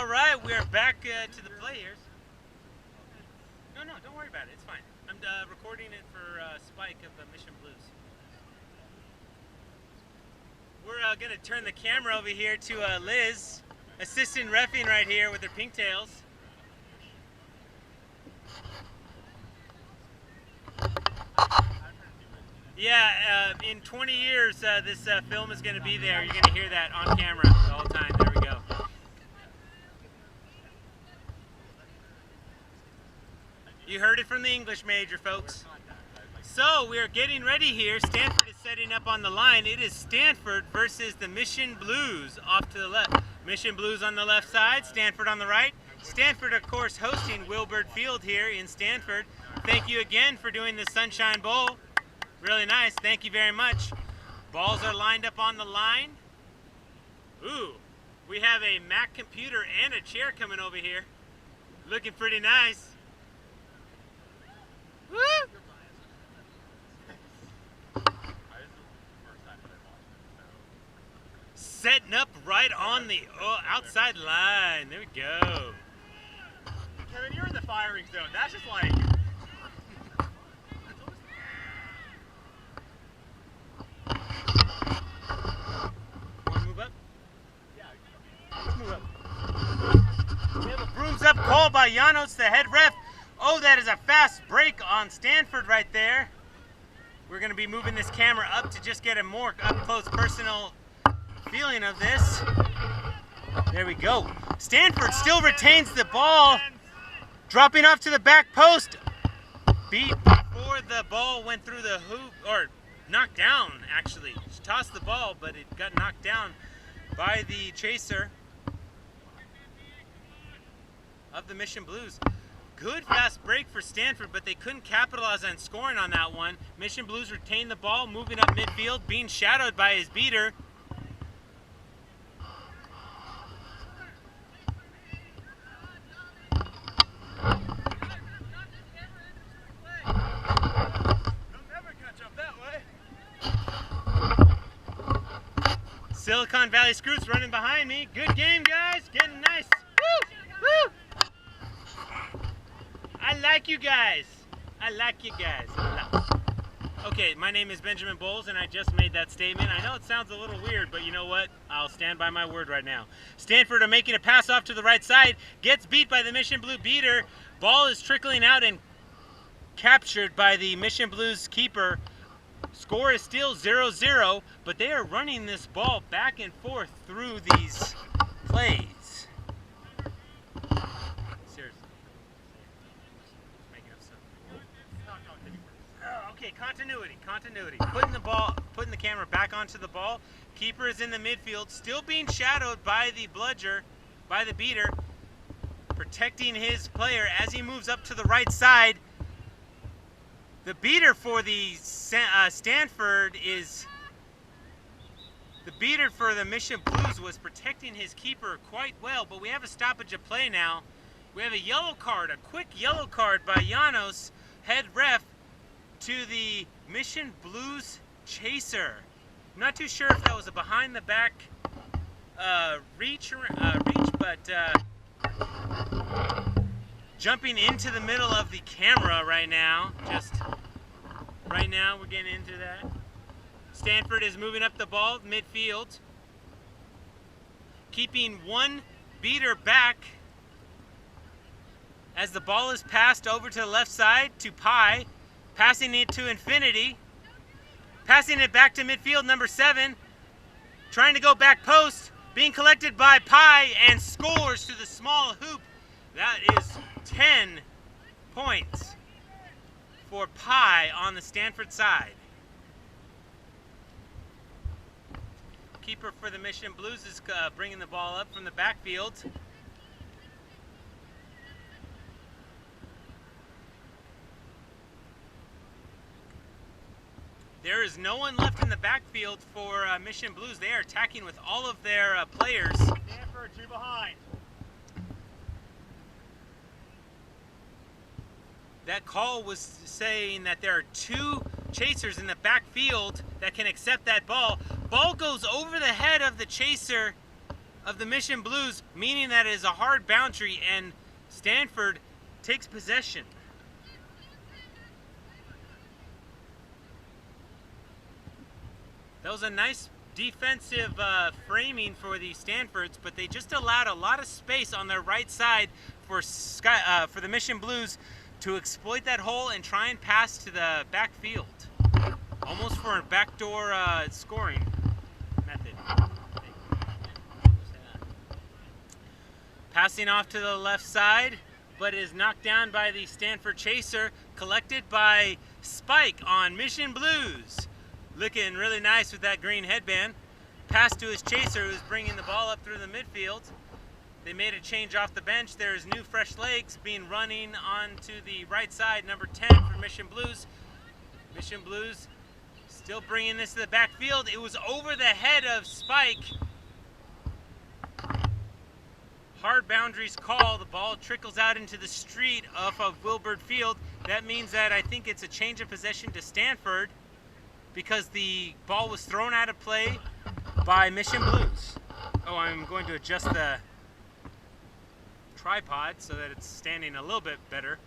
All right, we're back to the players. No, don't worry about it. It's fine. I'm recording it for Spike of the Mission Blues. We're going to turn the camera over here to Liz, assistant reffing right here with her pigtails. Yeah, in 20 years, this film is going to be there. You're going to hear that on camera the whole time. There we go. You heard it from the English major, folks. So, we are getting ready here. Stanford is setting up on the line. It is Stanford versus the Mission Blues off to the left. Mission Blues on the left side, Stanford on the right. Stanford, of course, hosting Wilbert Field here in Stanford. Thank you again for doing the Sunshine Bowl. Really nice. Thank you very much. Balls are lined up on the line. Ooh, we have a Mac computer and a chair coming over here. Looking pretty nice. Woo! Setting up right on the outside line. There we go. Kevin, you're in the firing zone. That's just like... Want to move up? Yeah. Let's move up. We have a brooms up call by Janos, the head ref. Oh, that is a fast break on Stanford right there. We're going to be moving this camera up to just get a more up-close personal feeling of this. There we go. Stanford still retains the ball. Dropping off to the back post. Beat before the ball went through the hoop, or knocked down, actually. She tossed the ball, but it got knocked down by the chaser of the Mission Blues. Good fast break for Stanford, but they couldn't capitalize on scoring on that one. Mission Blues retained the ball, moving up midfield, being shadowed by his beater. Silicon Valley Scroots running behind me. Good game, guys. Getting nice. Woo! Woo! I like you guys. I like you guys. Okay, my name is Benjamin Boles, and I just made that statement. I know it sounds a little weird, but you know what? I'll stand by my word right now. Stanford are making a pass off to the right side. Gets beat by the Mission Blue beater. Ball is trickling out and captured by the Mission Blues keeper. Score is still 0-0, but they are running this ball back and forth through these plays. Seriously. Okay, continuity. Putting the camera back onto the ball. Keeper is in the midfield, still being shadowed by the bludger, by the beater, protecting his player as he moves up to the right side. The beater for the Stanford is... The beater for the Mission Blues was protecting his keeper quite well, but we have a stoppage of play now. We have a yellow card, a quick yellow card by Janos, head ref, to the Mission Blues chaser. I'm not too sure if that was a behind-the-back reach, but jumping into the middle of the camera right now. Right now we're getting into that. Stanford is moving up the ball midfield, keeping one beater back as the ball is passed over to the left side to Pi, passing it to Infinity, passing it back to midfield, number 7, trying to go back post, being collected by Pi, and scores to the small hoop. That is 10 points for Pi on the Stanford side. Keeper for the Mission Blues is bringing the ball up from the backfield. There is no one left in the backfield for Mission Blues. They are attacking with all of their players. Stanford, 2 behind. That call was saying that there are 2 chasers in the backfield that can accept that ball. Ball goes over the head of the chaser of the Mission Blues, meaning that it is a hard boundary and Stanford takes possession. That was a nice defensive framing for the Stanfords, but they just allowed a lot of space on their right side for the Mission Blues to exploit that hole and try and pass to the backfield, almost for a backdoor scoring method. Passing off to the left side, but is knocked down by the Stanford chaser, collected by Spike on Mission Blues. Looking really nice with that green headband. Pass to his chaser, who's bringing the ball up through the midfield. They made a change off the bench. There's new fresh legs being running onto the right side, number 10 for Mission Blues. Mission Blues still bringing this to the backfield. It was over the head of Spike. Hard boundaries call. The ball trickles out into the street off of Wilbur Field. That means that I think it's a change of possession to Stanford, because the ball was thrown out of play by Mission Blues. Oh, I'm going to adjust the tripod so that it's standing a little bit better.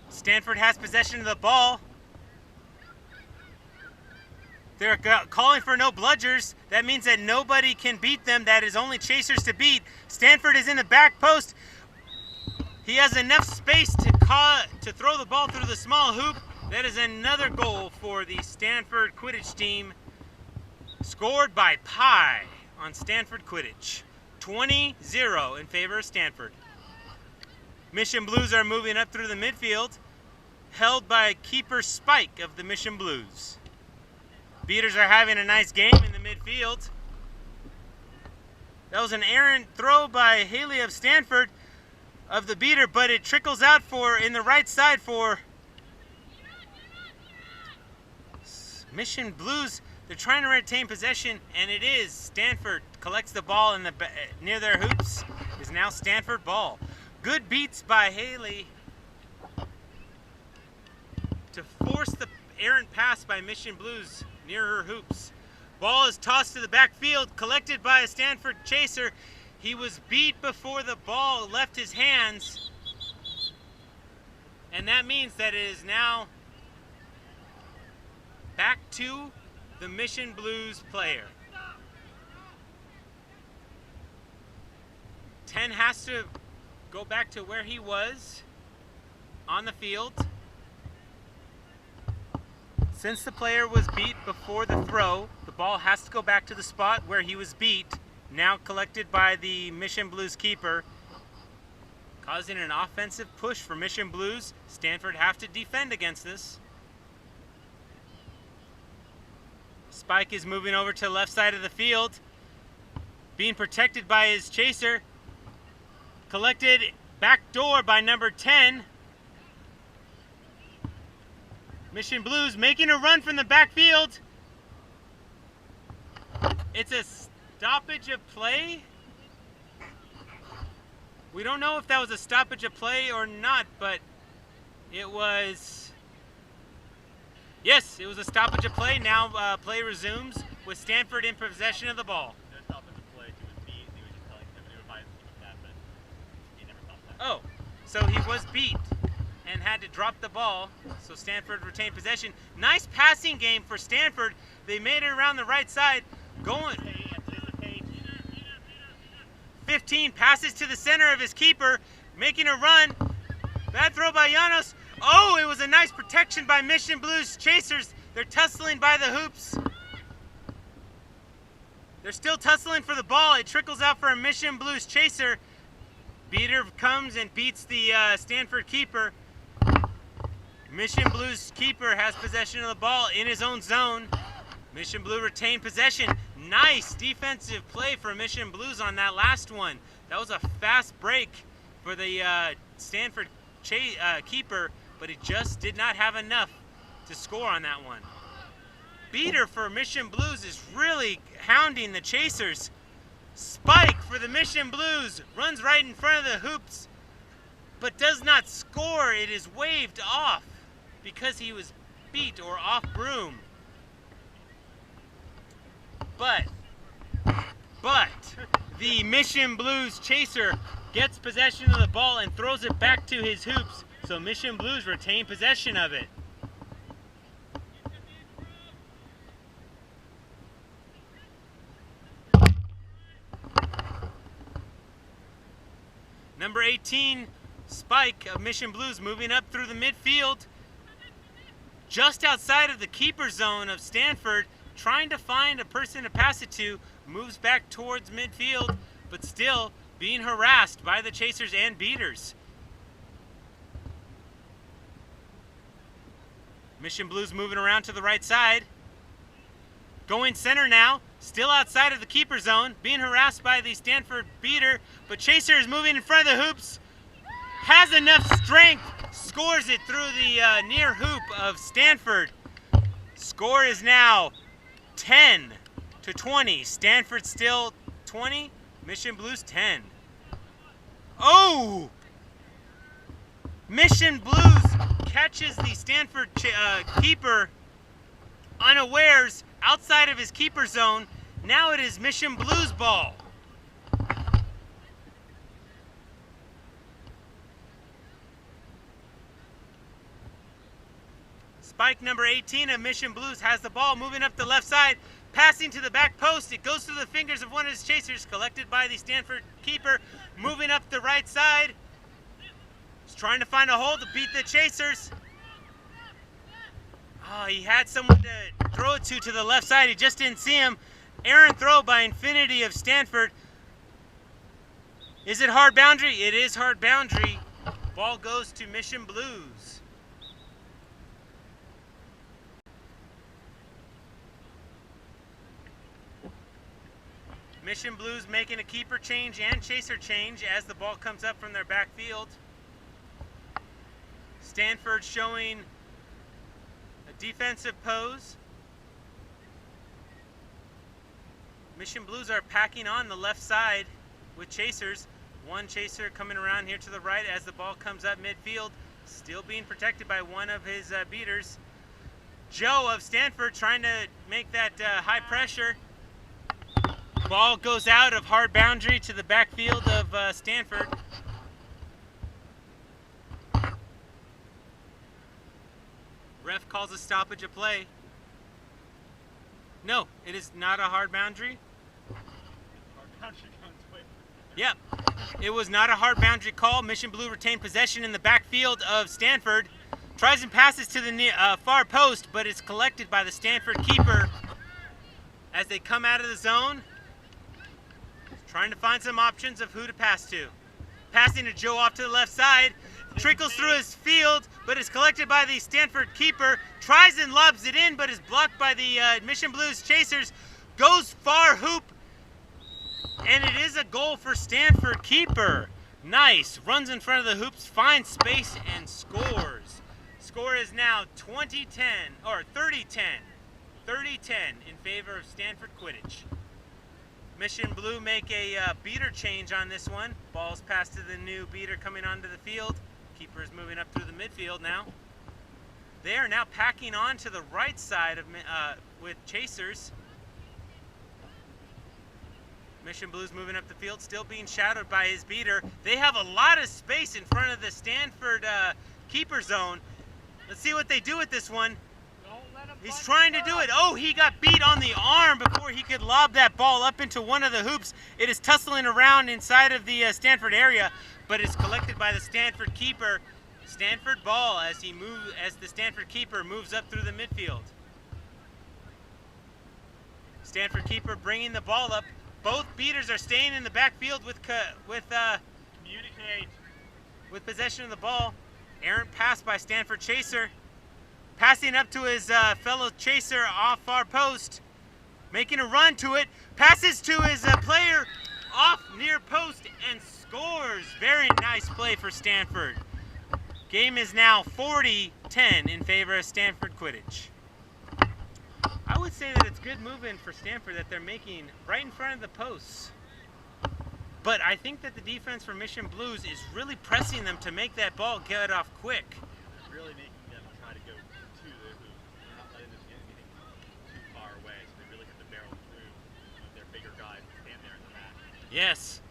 Stanford has possession of the ball. They're calling for no bludgers. That means that nobody can beat them. That is only chasers to beat. Stanford is in the back post. He has enough space to throw the ball through the small hoop. That is another goal for the Stanford Quidditch team. Scored by Pye on Stanford Quidditch. 20-0 in favor of Stanford. Mission Blues are moving up through the midfield, held by keeper Spike of the Mission Blues. Beaters are having a nice game in the midfield. That was an errant throw by Haley of Stanford of the beater, but it trickles out in the right side for Mission Blues. They're trying to retain possession, and it is Stanford collects the ball near their hoops. Is now Stanford ball. Good beats by Haley to force the errant pass by Mission Blues near her hoops. Ball is tossed to the backfield, collected by a Stanford chaser. He was beat before the ball left his hands, and that means that it is now back to the Mission Blues player. 10 has to go back to where he was on the field. Since the player was beat before the throw, the ball has to go back to the spot where he was beat, now collected by the Mission Blues keeper, causing an offensive push for Mission Blues. Stanford have to defend against this. Spike is moving over to the left side of the field, being protected by his chaser. Collected back door by number 10. Mission Blues making a run from the backfield. It's a stoppage of play. We don't know if that was a stoppage of play or not, but it was. Yes, it was a stoppage of play. Now play resumes with Stanford in possession of the ball. No stoppage of play. He was beat. He was just telling him to remind him of that, but he never thought that. Oh, so he was beat and had to drop the ball, so Stanford retained possession. Nice passing game for Stanford. They made it around the right side. Going 15 passes to the center of his keeper, making a run. Bad throw by Llanos. Oh, it was a nice protection by Mission Blues chasers. They're tussling by the hoops. They're still tussling for the ball. It trickles out for a Mission Blues chaser. Beater comes and beats the Stanford keeper. Mission Blues keeper has possession of the ball in his own zone. Mission Blue retained possession. Nice defensive play for Mission Blues on that last one. That was a fast break for the Stanford keeper, but he just did not have enough to score on that one. Beater for Mission Blues is really hounding the chasers. Spike for the Mission Blues runs right in front of the hoops, but does not score. It is waved off because he was beat or off broom. But the Mission Blues chaser gets possession of the ball and throws it back to his hoops, so Mission Blues retain possession of it. Number 18, Spike of Mission Blues moving up through the midfield, just outside of the keeper zone of Stanford, trying to find a person to pass it to, moves back towards midfield, but still being harassed by the chasers and beaters. Mission Blues moving around to the right side. Going center now, still outside of the keeper zone, being harassed by the Stanford beater, but Chaser is moving in front of the hoops, has enough strength, scores it through the near hoop of Stanford. Score is now 10-20. Stanford still 20, Mission Blues 10. Oh! Mission Blues catches the Stanford keeper unawares outside of his keeper zone. Now it is Mission Blues ball. Spike number 18 of Mission Blues has the ball moving up the left side, passing to the back post. It goes through the fingers of one of his chasers, collected by the Stanford keeper, moving up the right side. He's trying to find a hole to beat the chasers. Oh, he had someone to throw it to the left side. He just didn't see him. Errant throw by Infinity of Stanford. Is it hard boundary? It is hard boundary. Ball goes to Mission Blues. Mission Blues making a keeper change and chaser change as the ball comes up from their backfield. Stanford showing a defensive pose. Mission Blues are packing on the left side with chasers. One chaser coming around here to the right as the ball comes up midfield, still being protected by one of his beaters. Joe of Stanford trying to make that high pressure. Ball goes out of hard boundary to the backfield of Stanford. Ref calls a stoppage of play. No, it is not a hard boundary. Yep, it was not a hard boundary call. Mission Blue retained possession in the backfield of Stanford. Tries and passes to the far post, but it's collected by the Stanford keeper as they come out of the zone. Trying to find some options of who to pass to. Passing to Joe off to the left side. Trickles through his field, but is collected by the Stanford keeper. Tries and lobs it in, but is blocked by the Mission Blues chasers. Goes far hoop, and it is a goal for Stanford keeper. Nice. Runs in front of the hoops, finds space, and scores. Score is now 20-10, or 30-10. 30-10 in favor of Stanford Quidditch. Mission Blue make a beater change on this one. Ball's passed to the new beater coming onto the field. Keeper is moving up through the midfield now. They are now packing on to the right side of with chasers. Mission Blues moving up the field, still being shadowed by his beater. They have a lot of space in front of the Stanford keeper zone. Let's see what they do with this one. He's trying to do it. Oh, he got beat on the arm before he could lob that ball up into one of the hoops. It is tussling around inside of the Stanford area, but it's collected by the Stanford keeper. Stanford ball as the Stanford keeper moves up through the midfield. Stanford keeper bringing the ball up. Both beaters are staying in the backfield with possession of the ball. Errant pass by Stanford chaser. Passing up to his fellow chaser off far post. Making a run to it. Passes to his player off near post and scores. Very nice play for Stanford. Game is now 40-10 in favor of Stanford Quidditch. I would say that it's good movement for Stanford that they're making right in front of the posts. But I think that the defense for Mission Blues is really pressing them to make that ball get off quick. Really making them try to go to the hoop. Yes.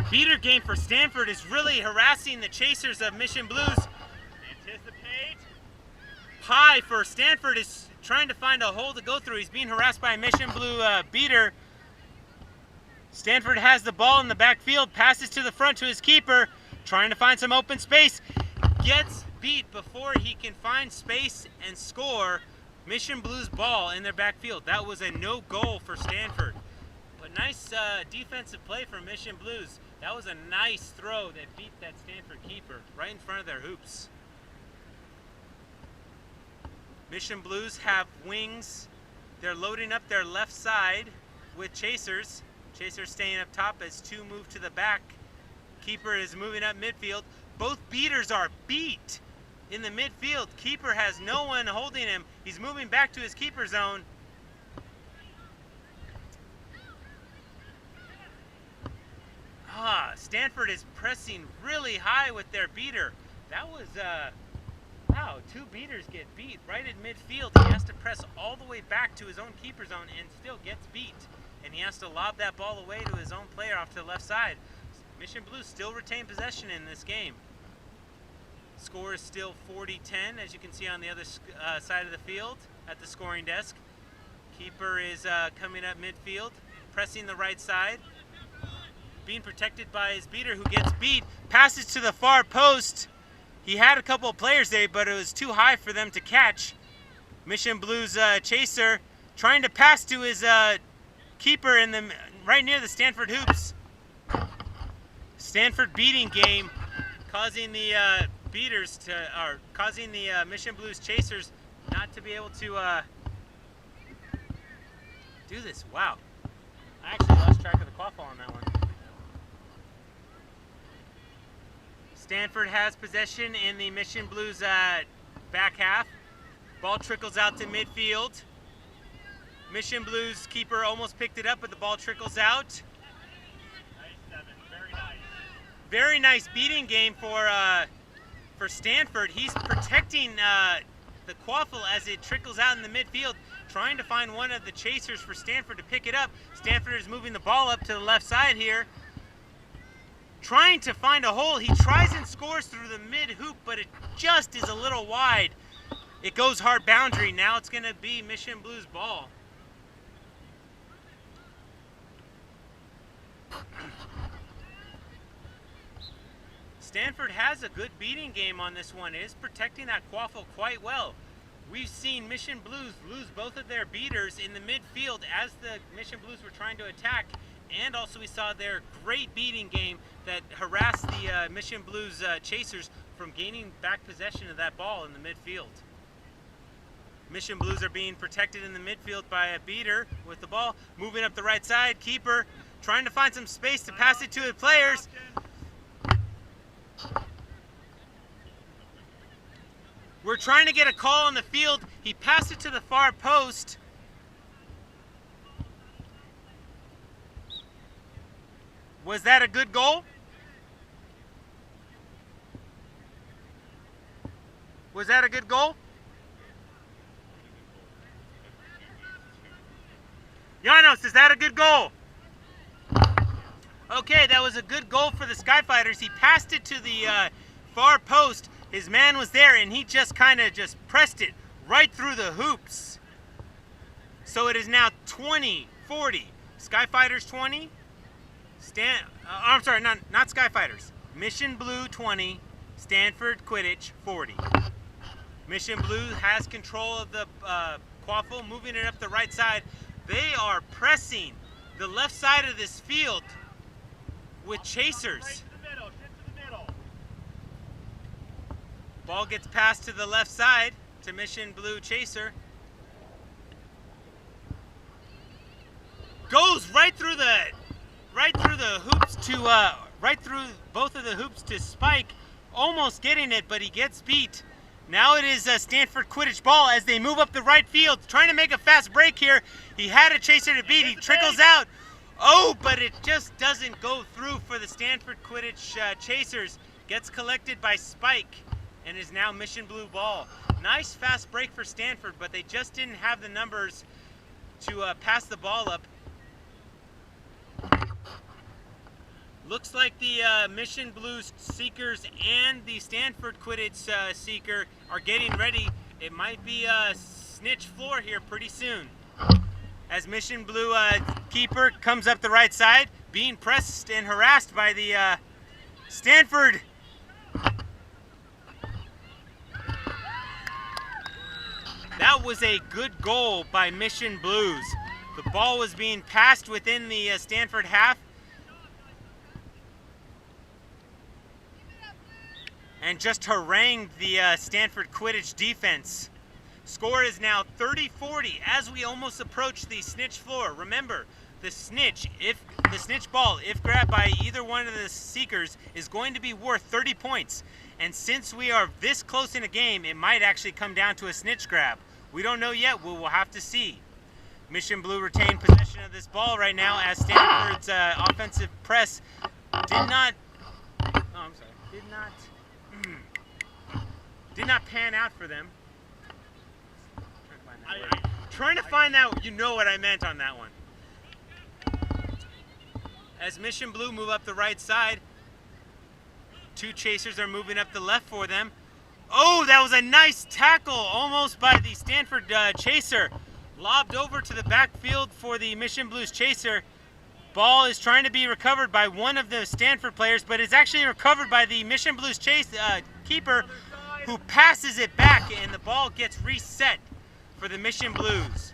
Beater game for Stanford is really harassing the chasers of Mission Blues. Anticipate. High for Stanford is trying to find a hole to go through. He's being harassed by a Mission Blue beater. Stanford has the ball in the backfield, passes to the front to his keeper, trying to find some open space. Gets beat before he can find space and score. Mission Blues ball in their backfield. That was a no goal for Stanford. But nice defensive play from Mission Blues. That was a nice throw that beat that Stanford keeper right in front of their hoops. Mission Blues have wings. They're loading up their left side with chasers. Chasers staying up top as two move to the back. Keeper is moving up midfield. Both beaters are beat in the midfield. Keeper has no one holding him. He's moving back to his keeper zone. Stanford is pressing really high with their beater. That was, wow, two beaters get beat right in midfield. He has to press all the way back to his own keeper zone and still gets beat. And he has to lob that ball away to his own player off to the left side. Mission Blues still retain possession in this game. Score is still 40-10, as you can see on the other side of the field at the scoring desk. Keeper is coming up midfield, pressing the right side, being protected by his beater who gets beat, passes to the far post. He had a couple of players there, but it was too high for them to catch. Mission Blues chaser trying to pass to his keeper in the right near the Stanford hoops. Stanford beating game, causing the beaters to, or causing the Mission Blues chasers not to be able to do this. Wow, I actually lost track of the quaffle on that one. Stanford has possession in the Mission Blues back half. Ball trickles out to midfield. Mission Blues keeper almost picked it up, but the ball trickles out. Nice, Devin. Very nice. Very nice beating game for Stanford. He's protecting the quaffle as it trickles out in the midfield, trying to find one of the chasers for Stanford to pick it up. Stanford is moving the ball up to the left side here, trying to find a hole. He tries and scores through the mid-hoop, but it just is a little wide. It goes hard boundary. Now it's going to be Mission Blues ball. Stanford has a good beating game on this one. It is protecting that quaffle quite well. We've seen Mission Blues lose both of their beaters in the midfield as the Mission Blues were trying to attack, and also we saw their great beating game that harassed the Mission Blues chasers from gaining back possession of that ball in the midfield. Mission Blues are being protected in the midfield by a beater with the ball, moving up the right side. Keeper trying to find some space to pass it to his players. We're trying to get a call on the field. He passed it to the far post. Was that a good goal? Was that a good goal? Janos, is that a good goal? Okay, that was a good goal for the Skyfighters. He passed it to the far post. His man was there, and he just kind of just pressed it right through the hoops. So it is now 20-40. Skyfighters 20. I'm sorry, not Skyfighters. Mission Blue 20. Stanford Quidditch 40. Mission Blue has control of the quaffle, moving it up the right side. They are pressing the left side of this field with chasers. Right to the middle. Shift to the middle. Ball gets passed to the left side to Mission Blue chaser. Goes right through the hoops to right through both of the hoops to Spike, almost getting it, but he gets beat. Now it is Stanford Quidditch ball as they move up the right field, trying to make a fast break here. He had a chaser to beat. He trickles out. Oh, but it just doesn't go through for the Stanford Quidditch chasers. Gets collected by Spike and is now Mission Blue ball. Nice fast break for Stanford, but they just didn't have the numbers to pass the ball up. Looks like the Mission Blues Seekers and the Stanford Quidditch Seeker are getting ready. It might be a snitch floor here pretty soon. As Mission Blue Keeper comes up the right side, being pressed and harassed by the Stanford. That was a good goal by Mission Blues. The ball was being passed within the Stanford half. And just harangued the Stanford Quidditch defense. Score is now 30-40 as we almost approach the snitch floor. Remember, the snitch ball, if grabbed by either one of the Seekers, is going to be worth 30 points. And since we are this close in a game, it might actually come down to a snitch grab. We don't know yet. We will have to see. Mission Blue retained possession of this ball right now as Stanford's offensive press did not pan out for them. Trying to find that, you know what I meant on that one. As Mission Blue move up the right side, two chasers are moving up the left for them. Oh, that was a nice tackle, almost by the Stanford chaser. Lobbed over to the backfield for the Mission Blues chaser. Ball is trying to be recovered by one of the Stanford players, but it's actually recovered by the Mission Blues keeper, who passes it back, and the ball gets reset for the Mission Blues.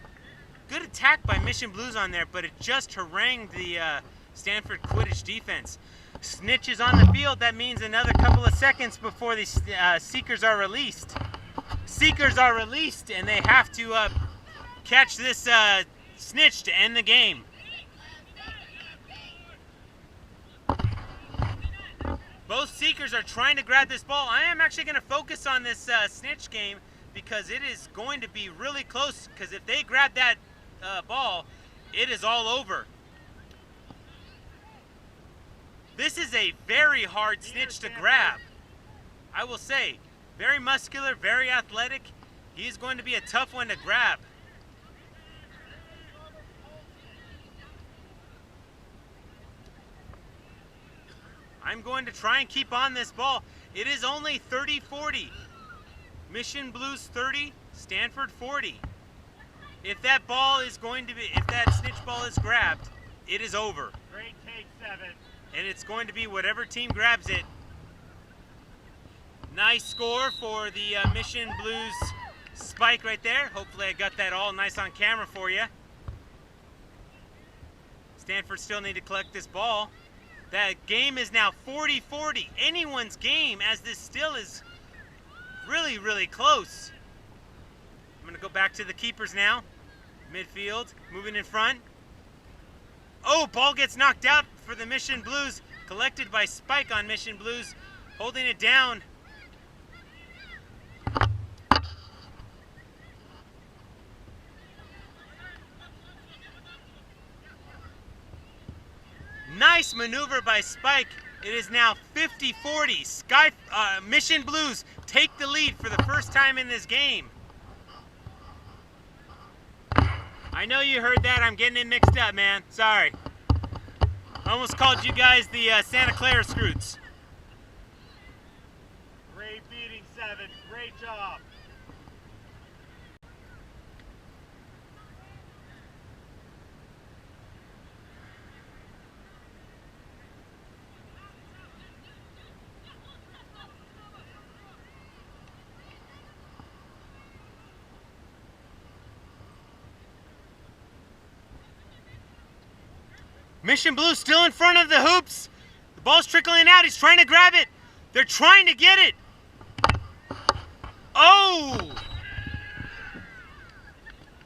Good attack by Mission Blues on there, but it just harangued the Stanford Quidditch defense. Snitch is on the field. That means another couple of seconds before the Seekers are released. Seekers are released, and they have to catch this snitch to end the game. Both Seekers are trying to grab this ball. I am actually going to focus on this snitch game because it is going to be really close, because if they grab that ball, it is all over. This is a very hard snitch to grab. I will say, very muscular, very athletic. He's going to be a tough one to grab. I'm going to try and keep on this ball. It is only 30-40. Mission Blues 30, Stanford 40. If that snitch ball is grabbed, it is over. Great take, 7. And it's going to be whatever team grabs it. Nice score for the Mission Blues spike right there. Hopefully I got that all nice on camera for you. Stanford still need to collect this ball. That game is now 40-40. Anyone's game, as this still is really, really close. I'm going to go back to the keepers now. Midfield, moving in front. Oh, ball gets knocked out for the Mission Blues. Collected by Spike on Mission Blues. Holding it down. Nice maneuver by Spike. It is now 50-40. Mission Blues take the lead for the first time in this game. I know you heard that. I'm getting it mixed up, man. Sorry. I almost called you guys the Santa Clara Scroots. Great beating, 7. Great job. Mission Blue still in front of the hoops. The ball's trickling out. He's trying to grab it. They're trying to get it. Oh!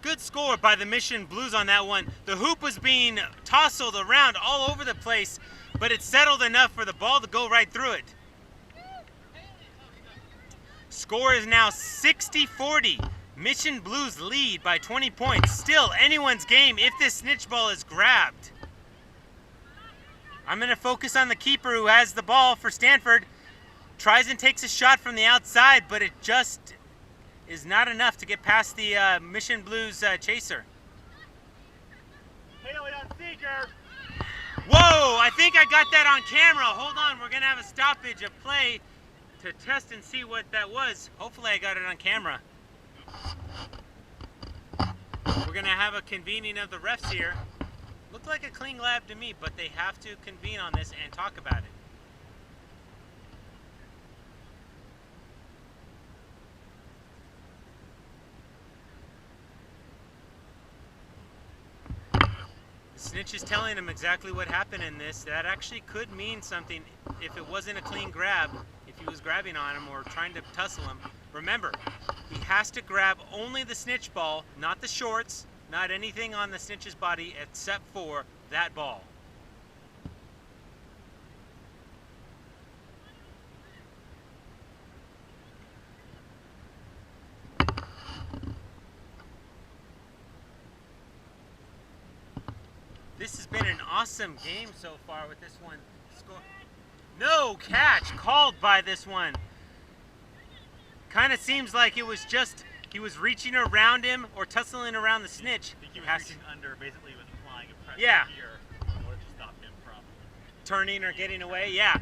Good score by the Mission Blues on that one. The hoop was being tousled around all over the place, but it settled enough for the ball to go right through it. Score is now 60-40. Mission Blues lead by 20 points. Still anyone's game if this snitch ball is grabbed. I'm going to focus on the keeper who has the ball for Stanford. Tries and takes a shot from the outside, but it just is not enough to get past the Mission Blues chaser. Haley on Seeker. Whoa! I think think I got that on camera. Hold on, we're gonna have a stoppage of play to test and see what that was. Hopefully I got it on camera. We're gonna have a convening of the refs here. Looked like a clean grab to me, but they have to convene on this and talk about it. The snitch is telling him exactly what happened in this. That actually could mean something if it wasn't a clean grab, if he was grabbing on him or trying to tussle him. Remember, he has to grab only the snitch ball, not the shorts, not anything on the snitch's body except for that ball. This has been an awesome game so far with this one. No catch called by this one. Kind of seems like it was just, he was reaching around him or tussling around the snitch. I think he was reaching under, basically he was applying a pressure here in order to stop him from turning or getting away. Yeah.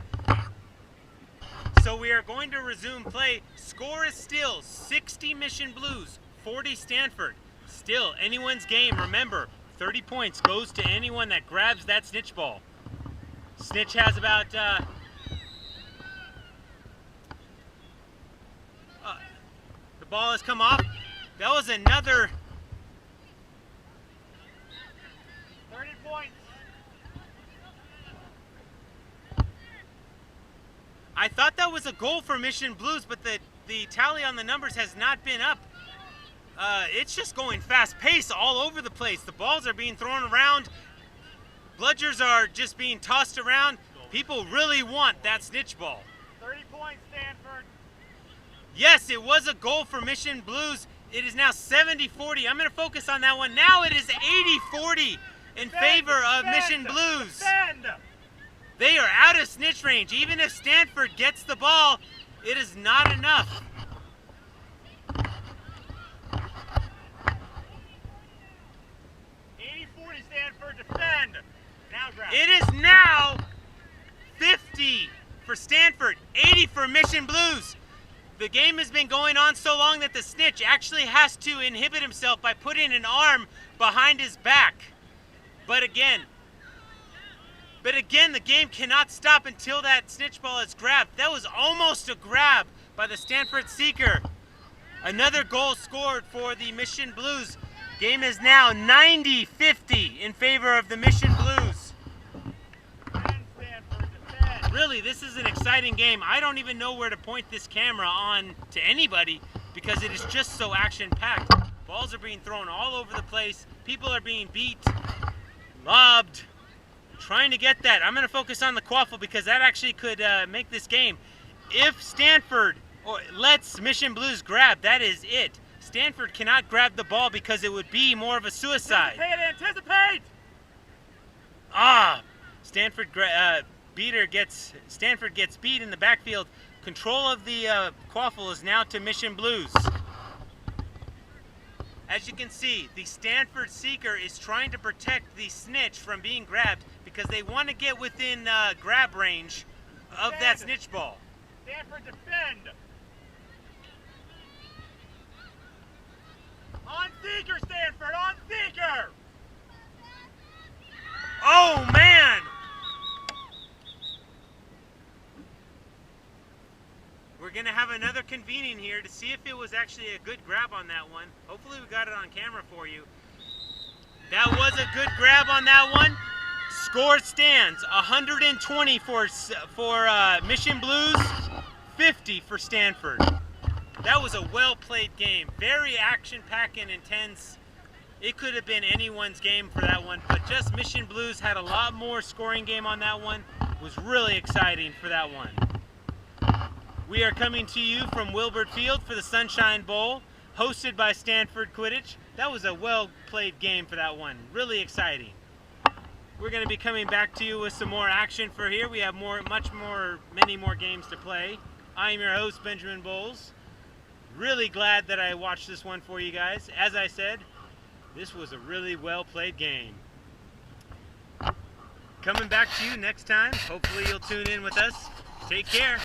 So we are going to resume play. Score is still 60 Mission Blues, 40 Stanford. Still anyone's game. Remember, 30 points goes to anyone that grabs that snitch ball. Snitch has about the ball has come off. That was another 30 points. I thought that was a goal for Mission Blues, but the tally on the numbers has not been up. It's just going fast pace all over the place. The balls are being thrown around. Bludgers are just being tossed around. People really want that snitch ball. 30 points, Stanford. Yes, it was a goal for Mission Blues. It is now 70-40. I'm going to focus on that one. Now it is 80-40 in favor of Mission Blues. Defend. They are out of snitch range. Even if Stanford gets the ball, it is not enough. Stanford, defend. Now grab. It is now 50 for Stanford, 80 for Mission Blues. The game has been going on so long that the snitch actually has to inhibit himself by putting an arm behind his back. But again, the game cannot stop until that snitch ball is grabbed. That was almost a grab by the Stanford Seeker. Another goal scored for the Mission Blues. Game is now 90-50 in favor of the Mission Blues. Really, this is an exciting game. I don't even know where to point this camera on to anybody because it is just so action-packed. Balls are being thrown all over the place. People are being beat, lobbed, trying to get that. I'm going to focus on the quaffle because that actually could make this game. If Stanford lets Mission Blues grab, that is it. Stanford cannot grab the ball because it would be more of a suicide. Anticipate! Stanford gets beat in the backfield. Control of the quaffle is now to Mission Blues. As you can see, the Stanford Seeker is trying to protect the snitch from being grabbed because they want to get within grab range of that snitch ball. Stanford, defend! On Seeker, Stanford! On Seeker! Oh, man! We're going to have another convening here to see if it was actually a good grab on that one. Hopefully we got it on camera for you. That was a good grab on that one. Score stands 120 for Mission Blues, 50 for Stanford. That was a well-played game. Very action-packed and intense. It could have been anyone's game for that one, but just Mission Blues had a lot more scoring game on that one. It was really exciting for that one. We are coming to you from Wilbert Field for the Sunshine Bowl, hosted by Stanford Quidditch. That was a well-played game for that one. Really exciting. We're going to be coming back to you with some more action for here. We have many more games to play. I am your host, Benjamin Boles. Really glad that I watched this one for you guys. As I said, this was a really well-played game. coming back to you next time. Hopefully you'll tune in with us. Take care.